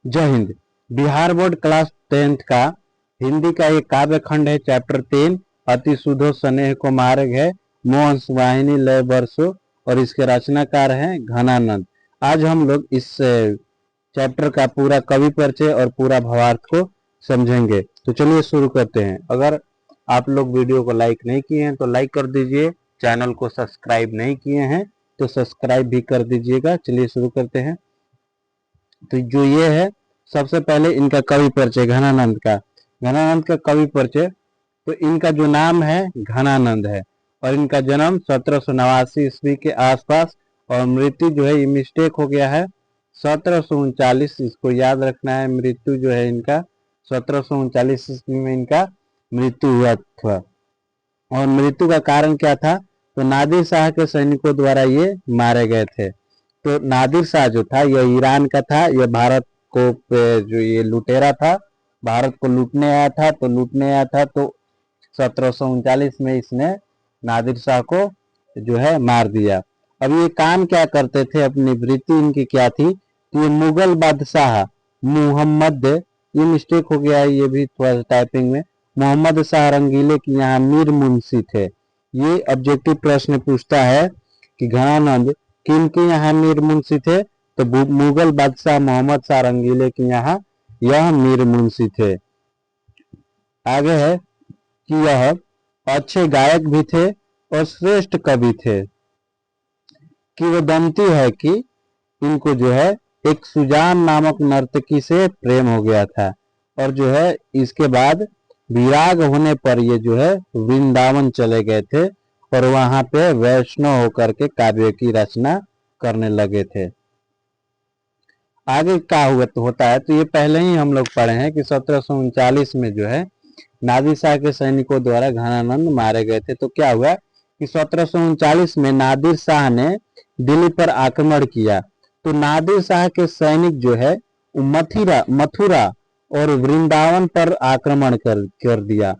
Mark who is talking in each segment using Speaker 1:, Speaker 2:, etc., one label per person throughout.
Speaker 1: जय Hind. Bihar board class 10th का हिंदी का ये काव्य खंड है। चैप्टर 3 अति सुधो स्नेह को मार्ग है, मोहन वाहिनी लय बरसो, और इसके रचनाकार हैं घनानंद। आज हम लोग इस चैप्टर का पूरा कवि परिचय और पूरा भावार्थ को समझेंगे। तो चलिए शुरू करते हैं। अगर आप लोग वीडियो को लाइक नहीं किए हैं तो लाइक कर दीजिए, चैनल को सब्सक्राइब नहीं किए हैं तो सब्सक्राइब भी कर दीजिएगा। चलिए शुरू करते हैं। तो जो ये है, सबसे पहले इनका कवि परिचय घनानंद का। घनानंद का कवि परिचय, तो इनका जो नाम है घनानंद है और इनका जन्म 1789 ईस्वी के आसपास और मृत्यु जो है, ये मिस्टेक हो गया है 1739, इसको याद रखना है। मृत्यु जो है इनका 1739 ईस्वी में इनका मृत्यु हुआ था। और मृत्यु का कारण क्या था? तो नादिर शाह के सैनिकों द्वारा ये मारे गए थे। तो नादिर शाह जो था यह ईरान का था। यह भारत को जो ये लुटेरा था, भारत को लूटने आया था। तो 1739 में इसने नादिर शाह को जो है मार दिया। अब ये काम क्या करते थे, अपनी वृत्ति इनकी क्या थी? तो ये मुगल बादशाह मुहम्मद, ये मिस्टेक हो गया है, ये भी थोड़ा टाइपिंग में, मोहम्मद शाह रंगीले के यहाँ मीर मुंशी थे। ये ऑब्जेक्टिव प्रश्न पूछता है कि घनानंद किन के यहाँ मीर मुंशी थे? तो मुगल बादशाह मोहम्मद शाह रंगीले के यहाँ यह मीर मुंशी थे। आगे है कि यह अच्छे गायक भी थे और श्रेष्ठ कवि थे। किंवदंती है कि इनको जो है एक सुजान नामक नर्तकी से प्रेम हो गया था और जो है इसके बाद विराग होने पर ये जो है वृंदावन चले गए थे और वहां पे वैष्णव होकर के काव्य की रचना करने लगे थे। आगे क्या हुआ तो होता है, तो ये पहले ही हम लोग पढ़े हैं कि 1739 में जो है नादिर शाह के सैनिकों द्वारा घनानंद मारे गए थे। तो क्या हुआ कि 1739 में नादिर शाह ने दिल्ली पर आक्रमण किया। तो नादिर शाह के सैनिक जो है मथुरा और वृंदावन पर आक्रमण कर दिया।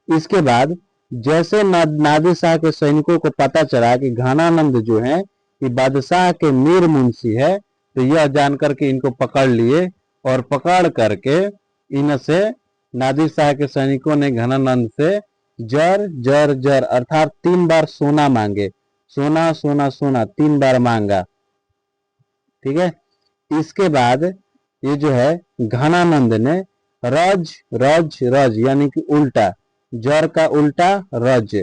Speaker 1: इसके बाद जैसे नादिर शाह के सैनिकों को पता चला कि घनानंद जो है ये बादशाह के मीर मुंशी है, तो यह जानकर के इनको पकड़ लिए और पकड़ करके इनसे नादिर शाह के सैनिकों ने घनानंद से जर जर जर अर्थात 3 बार सोना मांगे। सोना सोना सोना 3 बार मांगा। ठीक है। इसके बाद ये जो है घनानंद ने रज रज रज यानी कि उल्टा, जर का उल्टा रज,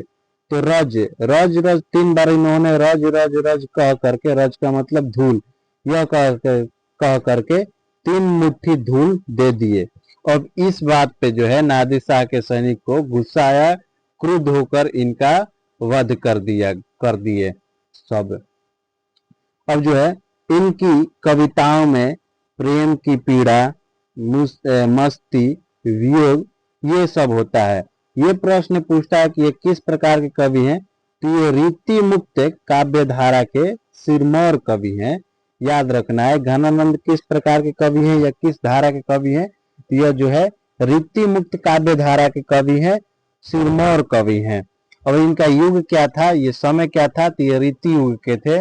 Speaker 1: तो रज रज रज 3 बार इन्होंने रज रज रज कह करके, रज का मतलब धूल, यह कह करके 3 मुट्ठी धूल दे दिए। अब इस बात पे जो है नादिर शाह के सैनिक को गुस्सा आया, क्रुद्ध होकर इनका वध कर दिए सब। अब जो है इनकी कविताओं में प्रेम की पीड़ा, मस्ती, वियोग, ये सब होता है। ये प्रश्न पूछता है कि ये किस प्रकार के कवि हैं? तो ये रीति मुक्त काव्य धारा के सिरमौर कवि हैं। याद रखना है घनानंद किस प्रकार के कवि हैं या किस धारा के कवि हैं। तो यह जो है रीति मुक्त काव्य धारा के कवि हैं, सिरमौर कवि हैं। और इनका युग क्या था, ये समय क्या था? तो ये रीति युग के थे।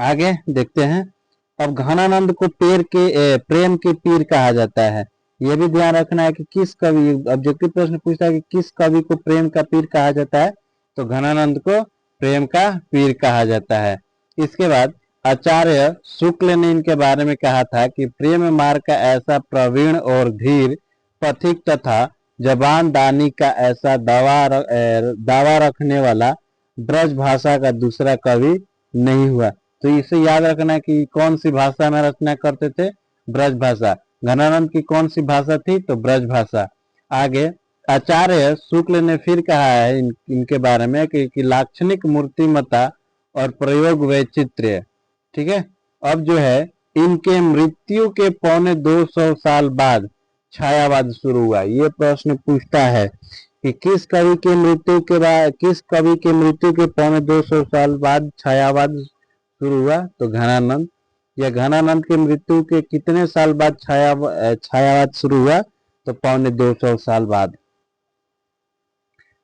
Speaker 1: आगे देखते हैं। अब घनानंद को प्रेम के पीर कहा जाता है। यह भी ध्यान रखना है कि किस कवि, ऑब्जेक्टिव प्रश्न पूछता है कि किस कवि को प्रेम का पीर कहा जाता है, तो घनानंद को प्रेम का पीर कहा जाता है। इसके बाद आचार्य शुक्ल ने इनके बारे में कहा था कि प्रेम मार्ग का ऐसा प्रवीण और धीर पथिक तथा जबान दानी का ऐसा दावा रखने वाला ब्रज भाषा का दूसरा कवि नहीं हुआ। तो इसे याद रखना है कि कौन सी भाषा में रचना करते थे? ब्रज भाषा। घनानंद की कौन सी भाषा थी? तो ब्रज भाषा। आगे आचार्य शुक्ल ने फिर कहा है इनके बारे में कि लाक्षणिक मूर्तिमता और प्रयोग वैचित्र्य। ठीक है। अब जो है इनके मृत्यु के 250 साल बाद छायावाद शुरू हुआ। ये प्रश्न पूछता है कि किस कवि के मृत्यु के 250 साल बाद छायावाद शुरू हुआ? तो घनानंद। या घनानंद के मृत्यु के कितने साल बाद छायावाद शुरू हुआ? तो 250 साल बाद।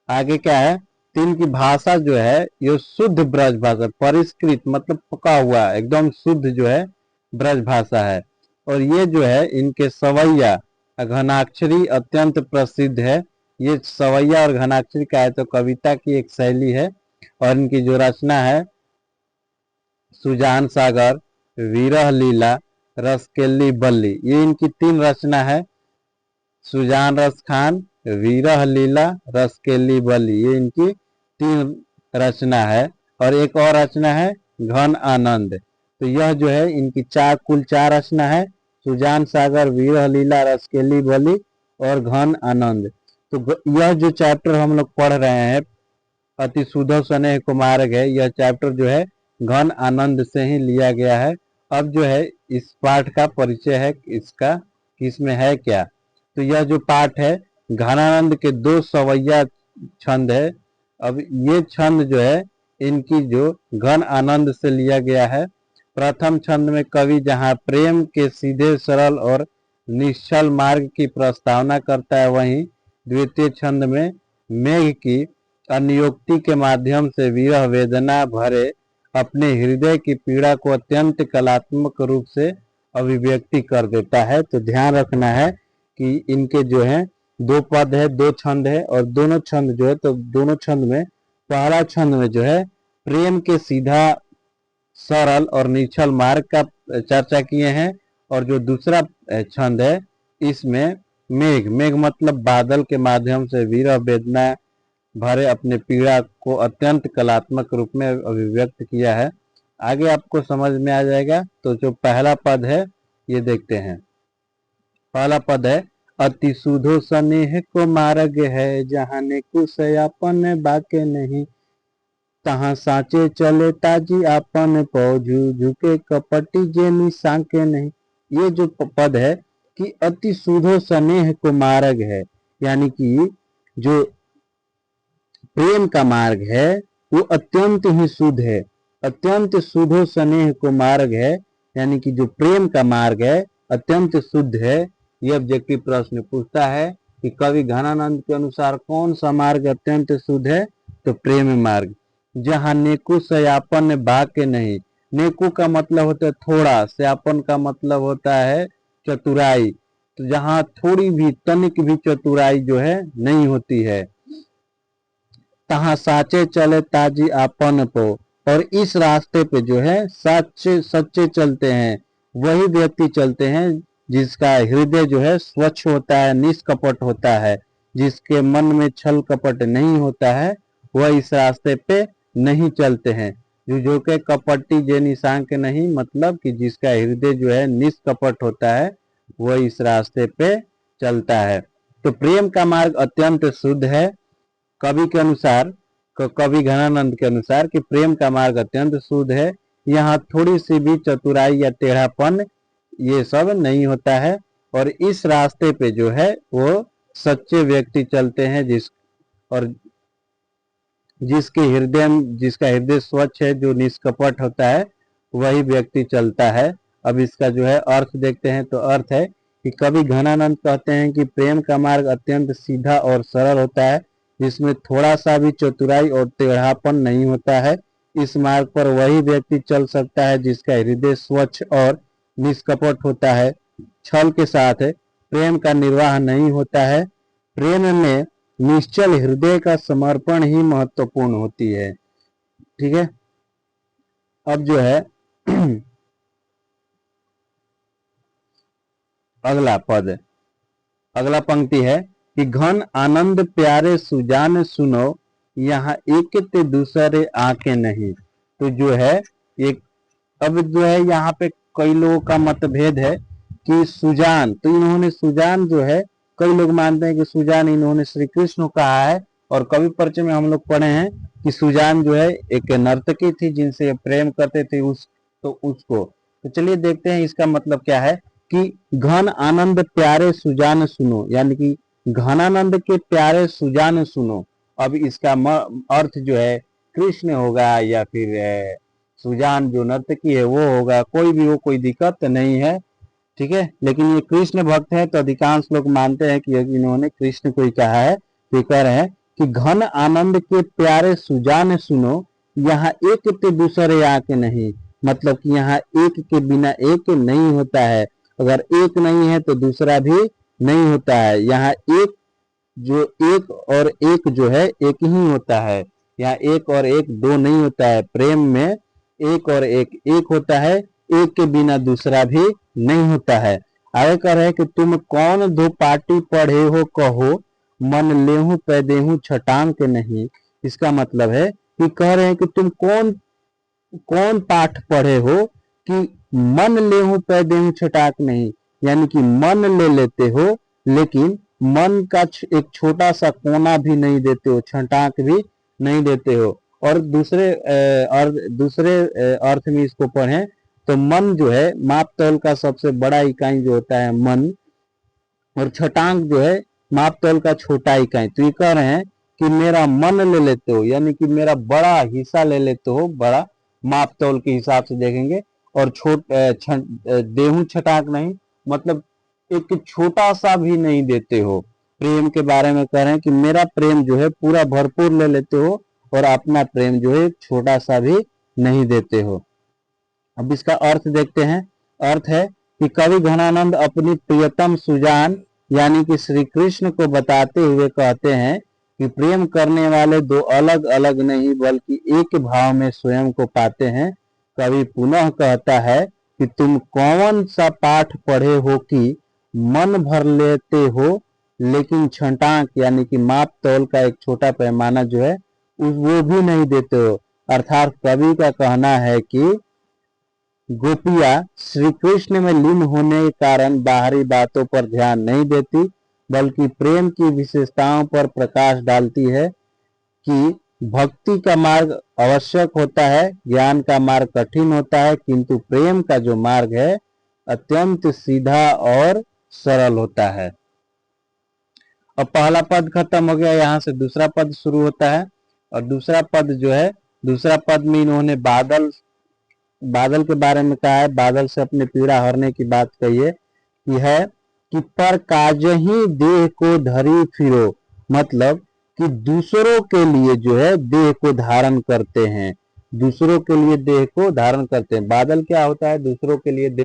Speaker 1: आगे क्या है? तीन की भाषा जो है ये शुद्ध ब्रज भाषा, परिष्कृत मतलब पका हुआ एकदम शुद्ध जो है ब्रज भाषा है। और ये जो है इनके सवैया घनाक्षरी अत्यंत प्रसिद्ध है। ये सवैया और घनाक्षरी का है तो कविता की एक शैली है। और इनकी जो रचना है सुजान सागर, विरह लीला, रसकेली बल्ली, ये इनकी 3 रचना है। सुजान रस खान, विरह लीला, रसकेली बल्ली, ये इनकी 3 रचना है। और एक और रचना है घन आनंद। तो यह जो है इनकी कुल 4 रचना है। सुजान सागर, विरह लीला, रसकेली बल्ली और घन आनंद। तो यह जो चैप्टर हम लोग पढ़ रहे हैं अति सुधो स्नेह कुमारक है, यह चैप्टर जो है घन आनंद से ही लिया गया है। अब जो है इस पाठ का परिचय है इसका किसमें है क्या। तो यह जो पाठ है घनानंद के 2 सवैया छंद है। अब ये छंद जो है इनकी जो घन आनंद से लिया गया है। प्रथम छंद में कवि जहाँ प्रेम के सीधे सरल और निश्चल मार्ग की प्रस्तावना करता है, वहीं द्वितीय छंद में मेघ की अन्योक्ति के माध्यम से विरह वेदना भरे अपने हृदय की पीड़ा को अत्यंत कलात्मक रूप से अभिव्यक्ति कर देता है। तो ध्यान रखना है कि इनके जो है 2 पद है, 2 छंद है और दोनों छंद जो है तो दोनों छंद में पहला छंद में जो है प्रेम के सीधा सरल और निश्चल मार्ग का चर्चा किए हैं। और जो दूसरा छंद है इसमें मेघ मतलब बादल के माध्यम से विरह वेदना भरे अपने पीड़ा को अत्यंत कलात्मक रूप में अभिव्यक्त किया है। आगे आपको समझ में आ जाएगा। तो जो पहला पद है ये देखते हैं। पहला पद है अति सुधो स्नेह को मार्ग है, जहाँ ने कुशयापन बाके नहीं, तहाँ साचे चले ताजी आपन पौजू, झुके कपटी जे निशांके नहीं। ये जो पद है कि अति सुधो स्नेह को मार्ग है, यानी कि जो प्रेम का मार्ग है वो अत्यंत ही शुद्ध है। अत्यंत शुद्धो स्नेह को मार्ग है, यानी कि जो प्रेम का मार्ग है अत्यंत शुद्ध है। ये ऑब्जेक्टिव प्रश्न पूछता है कि कवि घनानंद के अनुसार कौन सा मार्ग अत्यंत शुद्ध है, तो प्रेम मार्ग। जहाँ नेकु सयापन बाके नहीं, नेकु का मतलब होता है थोड़ा, सयापन का मतलब होता है चतुराई। तो जहाँ थोड़ी भी तनिक भी चतुराई जो है नहीं होती है, तहाँ साचे चले ताजी आपन पो, और इस रास्ते पे जो है सच्चे चलते हैं, वही व्यक्ति चलते हैं जिसका हृदय जो है स्वच्छ होता है, निष्कपट होता है, जिसके मन में छल कपट नहीं होता है, वह इस रास्ते पे नहीं चलते हैं। जो के कपटी जे निशांक नहीं, मतलब कि जिसका हृदय जो है निष्कपट होता है वह इस रास्ते पे चलता है। तो प्रेम का मार्ग अत्यंत शुद्ध है कवि के अनुसार, कवि घनानंद के अनुसार कि प्रेम का मार्ग अत्यंत शुद्ध है। यहाँ थोड़ी सी भी चतुराई या टेढ़ापन ये सब नहीं होता है। और इस रास्ते पे जो है वो सच्चे व्यक्ति चलते हैं, जिसका हृदय स्वच्छ है, जो निष्कपट होता है, वही व्यक्ति चलता है। अब इसका जो है अर्थ देखते हैं। तो अर्थ है कि कवि घनानंद कहते हैं कि प्रेम का मार्ग अत्यंत सीधा और सरल होता है, जिसमें थोड़ा सा भी चतुराई और टेढ़ापन नहीं होता है। इस मार्ग पर वही व्यक्ति चल सकता है जिसका हृदय स्वच्छ और निष्कपट होता है, छल के साथ है, प्रेम का निर्वाह नहीं होता है। प्रेम में निश्चल हृदय का समर्पण ही महत्वपूर्ण होती है। ठीक है। अब जो है अगला पद, अगला पंक्ति है कि घन आनंद प्यारे सुजान सुनो, यहाँ एक ते दूसरे आके नहीं। तो जो है एक, अब जो है यहाँ पे कई लोगों का मतभेद है कि सुजान, तो इन्होंने सुजान जो है, कई लोग मानते हैं कि सुजान इन्होंने श्री कृष्ण कहा है। और कवि परिचय में हम लोग पढ़े हैं कि सुजान जो है एक नर्तकी थी जिनसे प्रेम करते थे उसको। तो चलिए देखते हैं इसका मतलब क्या है कि घन आनंद प्यारे सुजान सुनो, यानी कि घनानंद के प्यारे सुजान सुनो। अब इसका अर्थ जो है कृष्ण होगा या फिर सुजान जो नर्तकी है वो होगा, कोई भी हो, कोई दिक्कत नहीं है। ठीक है। लेकिन ये कृष्ण भक्त है तो अधिकांश लोग मानते हैं कि इन्होंने कृष्ण को ही कहा है। तो कह रहे हैं कि घन आनंद के प्यारे सुजान सुनो, यहाँ एक ते दूसरे आके नहीं, मतलब कि यहाँ एक के बिना एक नहीं होता है। अगर एक नहीं है तो दूसरा भी नहीं होता है। यहाँ एक और एक जो है एक ही होता है, यहाँ एक और एक दो नहीं होता है। प्रेम में एक और एक होता है, एक के बिना दूसरा भी नहीं होता है। आगे कह रहे हैं कि तुम कौन दो पाटी पढ़े हो कहो, मन लेहूं पैदेहूं छटांग के नहीं। इसका मतलब है कि कह रहे हैं कि तुम कौन कौन पाठ पढ़े हो कि मन लेहूं पैदेहूं छटाक नहीं, यानी कि मन ले लेते हो लेकिन मन का एक छोटा सा कोना भी नहीं देते हो, छटाक भी नहीं देते हो। और दूसरे अर्थ में इसको पढ़ें तो मन जो है माप तौल का सबसे बड़ा इकाई जो होता है मन, और छटांग जो है माप तौल का छोटा इकाई। तो ये कह रहे हैं कि मेरा मन ले लेते हो, यानी कि मेरा बड़ा हिस्सा ले लेते हो, बड़ा माप तौल के हिसाब से देखेंगे। और देहू छटाक नहीं, मतलब एक छोटा सा भी नहीं देते हो। प्रेम के बारे में कह रहे हैं कि मेरा प्रेम जो है पूरा भरपूर ले लेते हो और अपना प्रेम जो है छोटा सा भी नहीं देते हो। अब इसका अर्थ देखते हैं। अर्थ है कि कवि घनानंद अपनी प्रियतम सुजान यानी कि श्री कृष्ण को बताते हुए कहते हैं कि प्रेम करने वाले दो अलग अलग नहीं बल्कि एक भाव में स्वयं को पाते हैं। कवि पुनः कहता है कि तुम कौन सा पाठ पढ़े हो कि मन भर लेते हो लेकिन छटाक यानी कि माप तौल का एक छोटा पैमाना जो है वो भी नहीं देते हो। अर्थात कवि का कहना है कि गोपियां श्री कृष्ण में लीन होने के कारण बाहरी बातों पर ध्यान नहीं देती बल्कि प्रेम की विशेषताओं पर प्रकाश डालती है कि भक्ति का मार्ग आवश्यक होता है, ज्ञान का मार्ग कठिन होता है, किंतु प्रेम का जो मार्ग है अत्यंत सीधा और सरल होता है। अब पहला पद खत्म हो गया, यहाँ से दूसरा पद शुरू होता है। और दूसरा पद जो है, दूसरा पद में इन्होंने बादल के बारे में कहा है, बादल से अपने पीड़ा हरने की बात कही है कि पर काजही देह को धरी फिरो, मतलब कि दूसरों के लिए जो है देह को धारण करते हैं, दूसरों के लिए देह को धारण करते हैं। बादल क्या होता है? दूसरों के लिए देह